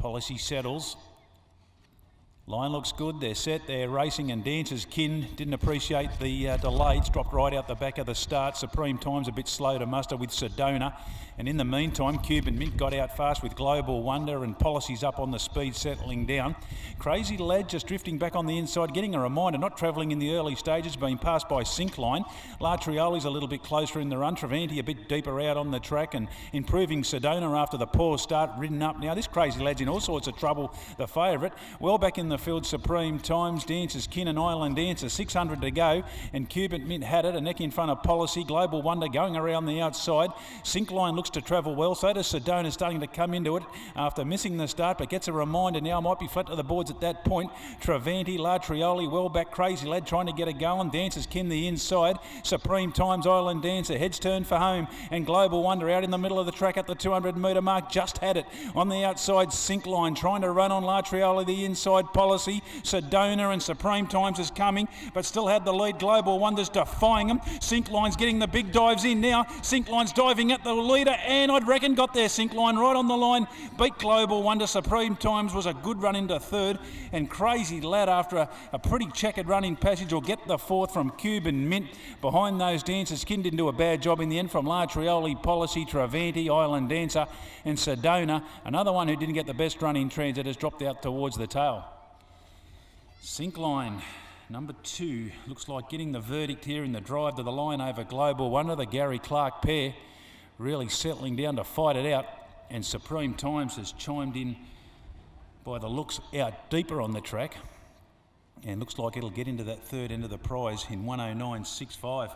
Policy settles. Line looks good, they're set, they're racing, and Dancer's Kin didn't appreciate the delay. It's dropped right out the back of the start. Supreme Time's a bit slow to muster with Sedona. And in the meantime, Cuban Mint got out fast with Global Wonder, and Policy's up on the speed, settling down. Crazy Lad just drifting back on the inside, getting a reminder, not travelling in the early stages, being passed by Syncline. Latrioli's a little bit closer in the run. Travanti a bit deeper out on the track, and improving Sedona after the poor start, ridden up. Now this Crazy Lad's in all sorts of trouble, the favourite. Well back in the field, Supreme Times, Dancer's Kin and Island Dancer, 600 to go, and Cuban Mint had it, a neck in front of Policy. Global Wonder going around the outside. Syncline looks to travel well, so does Sedona, starting to come into it after missing the start, but gets a reminder now, might be flat to the boards at that point. Travanti, Latrioli, well back, Crazy Lad trying to get it going. Dancer's Kin the inside. Supreme Times, Island Dancer, heads turn for home, and Global Wonder out in the middle of the track at the 200 metre mark, just had it. On the outside, Syncline trying to run on Latrioli, the inside. Policy, Sedona and Supreme Times is coming, but still had the lead. Global Wonders defying them. Syncline's getting the big dives in now. Syncline's diving at the leader, and I'd reckon got there. Syncline right on the line, beat Global Wonder. Supreme Times was a good run into third, and Crazy Lad, after a pretty checkered running passage, will get the fourth from Cuban Mint. Behind those, Dancer's Kin didn't do a bad job in the end from Latrioli, Policy, Travanti, Island Dancer and Sedona. Another one who didn't get the best run in transit has dropped out towards the tail. Syncline, number 2, looks like getting the verdict here in the drive to the line over Global Wonder. The Gary Clark pair really settling down to fight it out, and Supreme Times has chimed in by the looks out deeper on the track, and looks like it'll get into that third end of the prize in 109.65.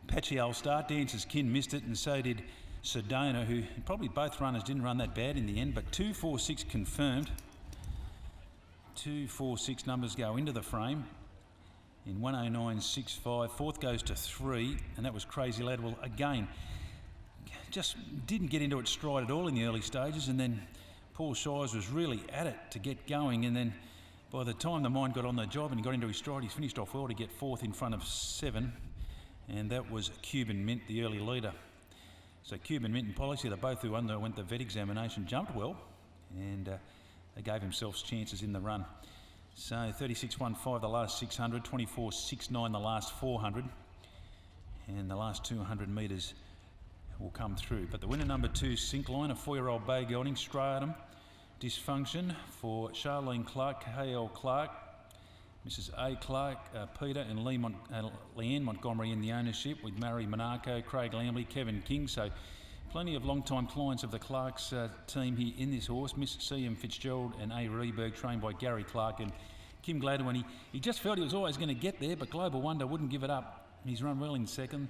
Patchy old start. Dancer's Kin missed it, and so did Sedona, who probably both runners didn't run that bad in the end, but 2-4-6 confirmed. 2-4-6 numbers go into the frame in 109.65. Fourth goes to 3, and that was Crazy Lad. Well, again, just didn't get into its stride at all in the early stages, and then Paul Shires was really at it to get going, and then by the time the mind got on the job and he got into his stride, he's finished off well to get fourth in front of 7, and that was Cuban Mint, the early leader. So Cuban Mint and Policy, they both who underwent the vet examination, jumped well, and they gave themselves chances in the run. So 36.15 the last 600, 24.69 the last 400, and the last 200 metres will come through. But the winner, number 2, Syncline, a 4-year-old bay gelding, Stratum Dysfunction for Charlene Clark, K.L. Clark, Mrs. A. Clark, Peter and Leanne Montgomery in the ownership, with Murray Monaco, Craig Lambley, Kevin King. So plenty of long-time clients of the Clarks team here in this horse. Miss C.M. Fitzgerald and A. Reberg, trained by Gary Clark, and Kim Gladwin. He just felt he was always going to get there, but Global Wonder wouldn't give it up. He's run well in second.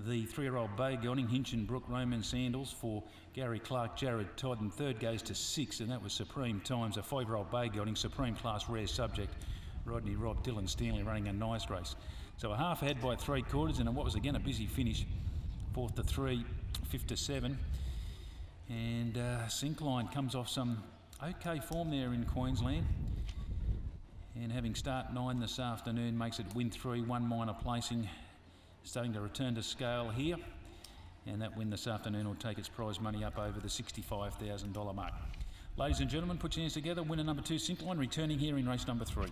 The 3-year-old bay gelding, Hinchinbrook, Roman Sandals for Gary Clark, Jared Todd, and third goes to 6, and that was Supreme Times, a 5-year-old bay gelding, Supreme Class Rare Subject, Rodney Rob, Dylan Stanley running a nice race. So a half ahead by 3/4, and what was again a busy finish, 4th to 3, 5th to 7, and Syncline comes off some okay form there in Queensland, and having start 9 this afternoon makes it win 3, 1 minor placing, starting to return to scale here, and that win this afternoon will take its prize money up over the $65,000 mark. Ladies and gentlemen, put your hands together. Winner number 2, Syncline, returning here in race number 3.